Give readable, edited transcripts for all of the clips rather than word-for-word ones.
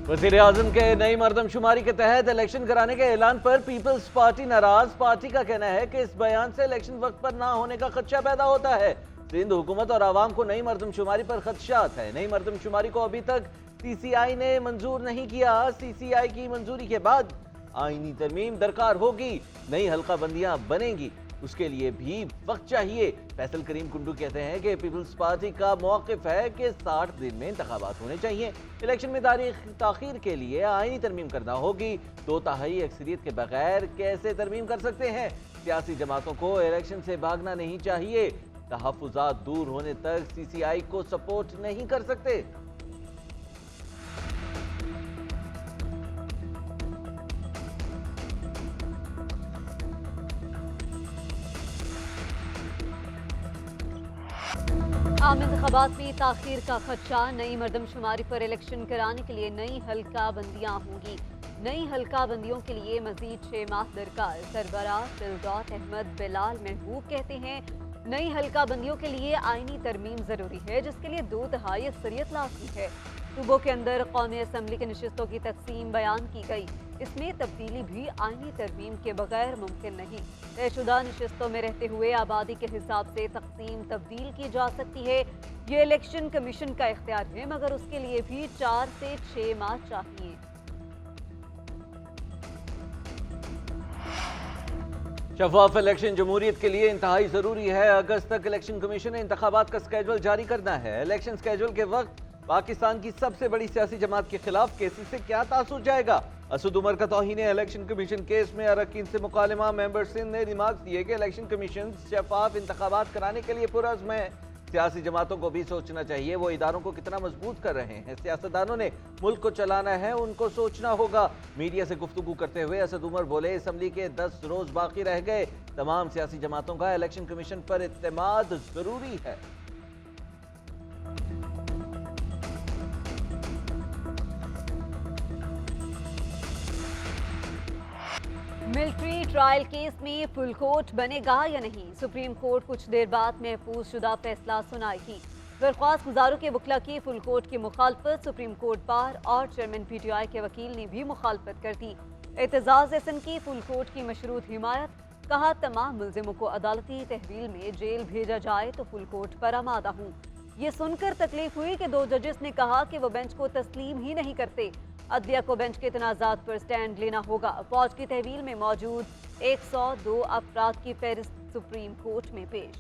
वज़ीर-ए-आज़म के नई मरदमशुमारी के तहत इलेक्शन कराने के ऐलान पर पीपल्स पार्टी नाराज। पार्टी का कहना है कि इस बयान से इलेक्शन वक्त पर ना होने का खदशा पैदा होता है। सिंध हुकूमत और आवाम को नई मरदमशुमारी पर खदशात है। नई मरदमशुमारी को अभी तक CCI ने मंजूर नहीं किया। CCI की मंजूरी के बाद आईनी तरमीम दरकार होगी, नई हल्का बंदियां बनेंगी, उसके लिए भी वक्त चाहिए। फैसल करीम कुंडू कहते हैं कि पीपल्स पार्टी का मौक़िफ़ है कि 60 दिन में इंतखाबात होने चाहिए। इलेक्शन में ताखीर के लिए आईनी तरमीम करना होगी। 2/3 अक्सरियत के बगैर कैसे तरमीम कर सकते हैं? सियासी जमातों को इलेक्शन से भागना नहीं चाहिए। तहफ़्फ़ुज़ात दूर होने तक CCI को सपोर्ट नहीं कर सकते। आम इंतखाबात में ताखीर का खदशा। नई मरदमशुमारी पर इलेक्शन कराने के लिए नई हल्का बंदियां होंगी। नई हल्का बंदियों के लिए मजीद 6 माह दरकार। सरबराह फिलदौत अहमद बिलाल महबूब कहते हैं नई हल्का बंदियों के लिए आईनी तरमीम जरूरी है, जिसके लिए 2/3 अक्सरियत लाजमी है। सूबों के अंदर कौमी असम्बली की नशिस्तों की तकसीम बयान की गई। इसमें तब्दीली भी आईनी तरमीम के बगैर मुमकिन नहीं। तयशुदा नशिस्तों में रहते हुए आबादी के हिसाब से तकसीम तब्दील की जा सकती है। ये इलेक्शन कमीशन का इख्तियार है, मगर उसके लिए भी 4 से 6 माह चाहिए। शफाफ इलेक्शन जमहूरियत के लिए इंतहाई जरूरी है। अगस्त तक इलेक्शन कमीशन ने इंतखाबात का स्केड्यूल जारी करना है। इलेक्शन स्केड्यूल के वक्त पाकिस्तान की सबसे बड़ी सियासी जमात के खिलाफ केसेस से क्या तासुर जाएगा? असद उमर का तौहीन इलेक्शन कमीशन केस में अरकान से मुकालमा मेंबर सिंध ने रिमार्क्स दिए कि इलेक्शन कमीशन शफाफ इंतखाबात कराने के लिए पुरअज़्म है। सियासी जमातों को भी सोचना चाहिए वो इदारों को कितना मजबूत कर रहे हैं। सियासतदानों ने मुल्क को चलाना है, उनको सोचना होगा। मीडिया से गुफ्तगू करते हुए असद उमर बोले, असम्बली के 10 रोज बाकी रह गए। तमाम सियासी जमातों का इलेक्शन कमीशन पर इत्तेमाद जरूरी है। मिलिट्री ट्रायल केस में फुल कोर्ट बनेगा या नहीं? सुप्रीम कोर्ट कुछ देर बाद महफूज शुदा फैसला सुनाएगी। दरख्वास्त गुजारों के वकला की फुल कोर्ट की मुखालफत सुप्रीम कोर्ट बार और चेयरमैन PTI के वकील ने भी मुखालफत कर दी। एतजाज एहसन की फुल कोर्ट की मशरूत हिमायत। कहा, तमाम मुलजिमों को अदालती तहवील में जेल भेजा जाए तो फुल कोर्ट पर आमादा हूँ। ये सुनकर तकलीफ हुई कि 2 जजेस ने कहा कि वो बेंच को तस्लीम ही नहीं करते। अदलिया को बेंच के तनाज़ात पर स्टैंड लेना होगा। फौज की तहवील में मौजूद 102 अफराद की फहरिस्त सुप्रीम कोर्ट में पेश।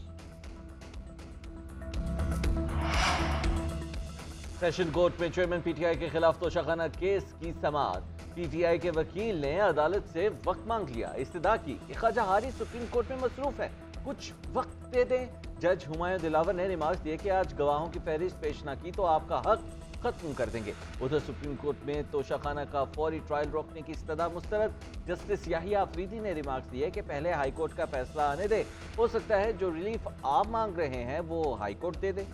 सेशन कोर्ट में चेयरमैन PTI के खिलाफ तोशाखाना केस की समाअत। PTI के वकील ने अदालत से वक्त मांग लिया। इस्तदा की कि ख्वाजा हारी सुप्रीम कोर्ट में मसरूफ है, कुछ वक्त दे दें। जज हुमायूं दिलावर ने रिमार्क्स दिए कि आज गवाहों की फहरिस्त पेश न की तो आपका हक खत्म कर देंगे। उधर सुप्रीम कोर्ट में तोशाखाना का फौरी ट्रायल रोकने की इस्तदा मुस्तरद। जस्टिस याहिया अफरीदी ने रिमार्क्स दिए कि पहले हाई कोर्ट का फैसला आने दे, हो सकता है जो रिलीफ आप मांग रहे हैं वो हाई कोर्ट दे दे।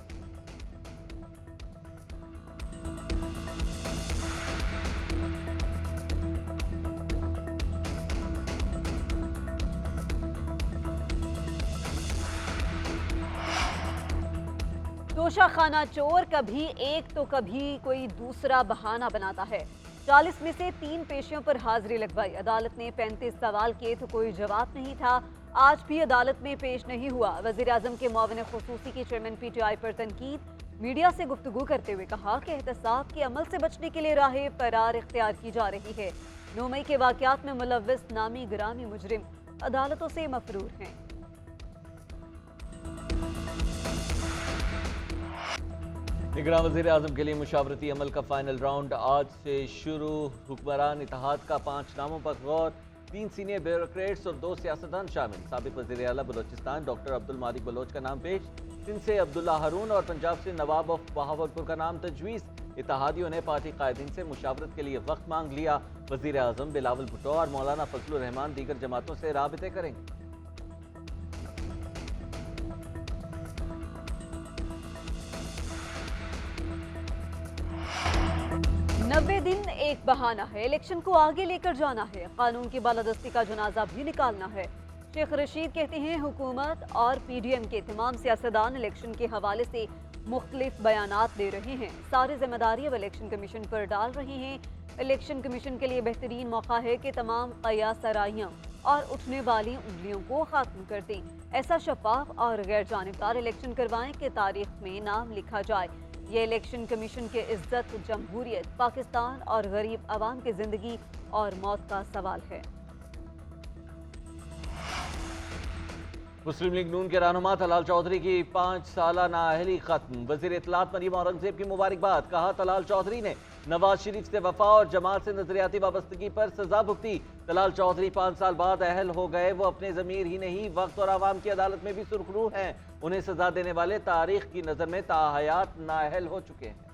तोशाखाना चोर कभी एक तो कभी कोई दूसरा बहाना बनाता है। 40 में से 3 पेशियों पर हाजिरी लगवाई। अदालत ने 35 सवाल किए तो कोई जवाब नहीं था। आज भी अदालत में पेश नहीं हुआ। वज़ीर-ए-आज़म के मुआविन खुसूसी की चेयरमैन PTI पर तनकीद। मीडिया से गुफ्तगू करते हुए कहा कि एहतसाब के अमल से बचने के लिए राह फरार इख्तियार की जा रही है। 9 मई के वाक़यात में मुलव्विस नामी गिरामी मुजरिम अदालतों से मफरूर हैं। निगरान वज़ीर-ए-आज़म के लिए मुशावरती अमल का फाइनल राउंड आज से शुरू। हुक्मरान इत्तेहाद का 5 नामों पर गौर। 3 सीनियर ब्यूरोक्रेट्स और 2 सियासतदान शामिल। साबिक़ वज़ीर आला बलोचिस्तान डॉक्टर अब्दुल मालिक बलोच का नाम पेश। सिंध से अब्दुल्ला हारून और पंजाब से नवाब ऑफ बहावलपुर का नाम तजवीज़। इत्तेहादियों ने पार्टी कायदीन से मुशावरत के लिए वक्त मांग लिया। वज़ीर-ए-आज़म बिलावल भुट्टो और मौलाना फजलुर रहमान दीगर जमातों से राबिते करेंगे। 90 दिन एक बहाना है, इलेक्शन को आगे लेकर जाना है, कानून की बालादस्ती का जनाजा भी निकालना है। शेख रशीद कहते हैं हुकूमत और PDM के तमाम सियासतदान इलेक्शन के हवाले से मुख्तलिफ बयानात दे रहे हैं। सारी जिम्मेदारी अब इलेक्शन कमीशन पर डाल रहे हैं। इलेक्शन कमीशन के लिए बेहतरीन मौका है कि तमाम कयासराइयां और उठने वाली उंगलियों को खत्म कर दें। ऐसा शफाफ और गैर जानिबदार इलेक्शन करवाएं कि तारीख में नाम लिखा जाए। ये इलेक्शन कमीशन के इज्जत, जमहूरियत, पाकिस्तान और गरीब आवाम की जिंदगी और मौत का सवाल है। मुस्लिम लीग नून के रहनुमा तलाल चौधरी की 5 साला नाअहली खत्म। वजीर इत्तलात मरीम औरंगजेब की मुबारकबाद। कहा, तलाल चौधरी ने नवाज शरीफ से वफा और जमात से नजरियाती वाबस्तगी पर सजा भुगती। तलाल चौधरी 5 साल बाद अहल हो गए। वो अपने जमीर ही नहीं, वक्त और आवाम की अदालत में भी सुरखरू हैं। उन्हें सजा देने वाले तारीख की नजर में ताहयात नाअहल हो चुके हैं।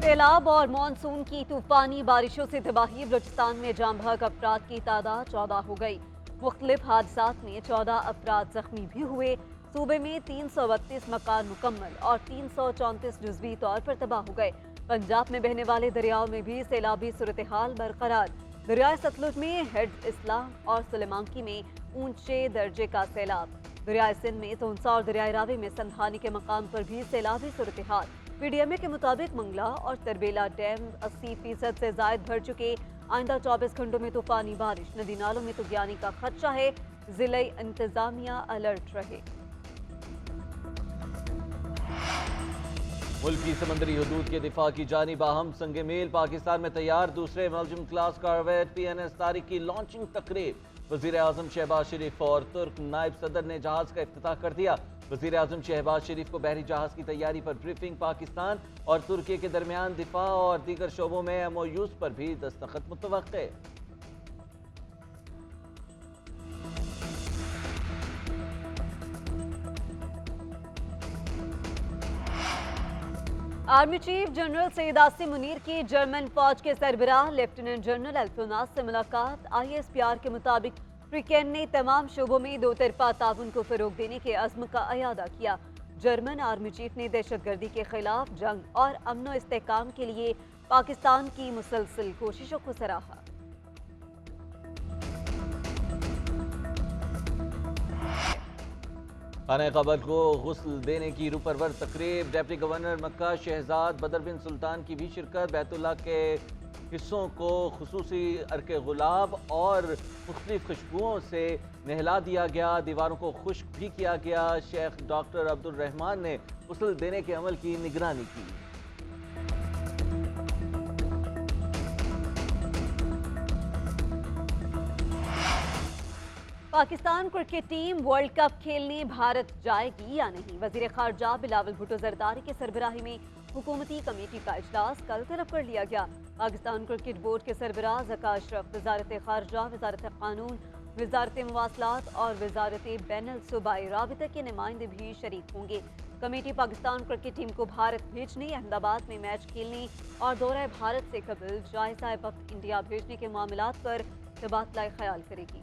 सैलाब और मानसून की तूफानी बारिशों से तबाही। बलूचिस्तान में जाम बहक अफराद की तादाद 14 हो गई। मुख्तलिफ हादसात में 14 अफराद जख्मी भी हुए। सूबे में 332 मकान मुकम्मल और 334 जुज़वी तौर पर तबाह हो गए। पंजाब में बहने वाले दरियाओं में भी सैलाबी सूरत हाल बरकरार। दरियाए सतलुज में हेड इस्लाम और सुलेमानकी में ऊंचे दर्जे का सैलाब। दरियाए सिंध में तोनसा और दरियाए रावी में संधानी के मकाम पर भी सैलाबी सूरत हाल। पीडीएमए के मुताबिक मंगला और तरबेला डैम 80% से जायद भर चुके। आइंदा 24 घंटों में तूफानी बारिश। नदी नालों में तुगयानी का खदशा है। जिले इंतजामिया अलर्ट रहे। मुल्क की समंदरी हदूद के दिफा की जानिब अहम संग मेल। पाकिस्तान में तैयार दूसरे मलजुम क्लास कॉर्वेट PNS तारिक की लॉन्चिंग तकरीब। वजीर आजम शहबाज शरीफ और तुर्क नायब सदर ने जहाज का इफ्तिताह कर दिया। वजीर आजम शहबाज शरीफ को बहरी जहाज की तैयारी पर ब्रीफिंग। पाकिस्तान और तुर्की के दरमियान दिफा और दीगर शोबों में MOUs पर भी दस्तखत मुतवक्के। Army chief general Syed Asim Munir की जर्मन फौज के सरबराह लेफ्टिनेंट जनरल अल्फोनास से मुलाकात। ISPR के मुताबिक फ्रीकेन ने तमाम शोबों में दो तरफा ताउन को फरोग देने के अज़्म का अयादा किया। जर्मन आर्मी चीफ ने दहशतगर्दी के खिलाफ जंग और अमन व इस्तेहकाम के लिए पाकिस्तान की मुसलसल कोशिशों को सराहा। खाने कबर को गुस्ल देने की रूपरवर तकरीब। डिप्टी गवर्नर मक्का शहजाद बदर बिन सुल्तान की भी शिरकत। बैतुल्लाह के हिस्सों को खुसूसी अर्के गुलाब और मुख्तलिफ खुशबुओं से नहला दिया गया। दीवारों को खुश्क भी किया गया। शेख डॉक्टर अब्दुल रहमान ने गुस्ल देने के अमल की निगरानी की। Pakistan cricket team world cup खेलने भारत जाएगी या नहीं? वजीर खारजा बिलावल भुट्टो जरदारी के सरबराही में हुकूमती कमेटी का इजलास कल तलब कर लिया गया। पाकिस्तान क्रिकेट बोर्ड के सरबराह ज़का अशरफ, वजारत खारजा, वजारत कानून, वजारत मवासलात और वजारत बैनुल सूबाई राबिता के नुमाइंदे भी शरीक होंगे। कमेटी पाकिस्तान क्रिकेट टीम को भारत भेजने, अहमदाबाद में मैच खेलने और दौरा भारत से कबल जायजा वक्त इंडिया भेजने के मामलात पर तबादला ख्याल करेगी।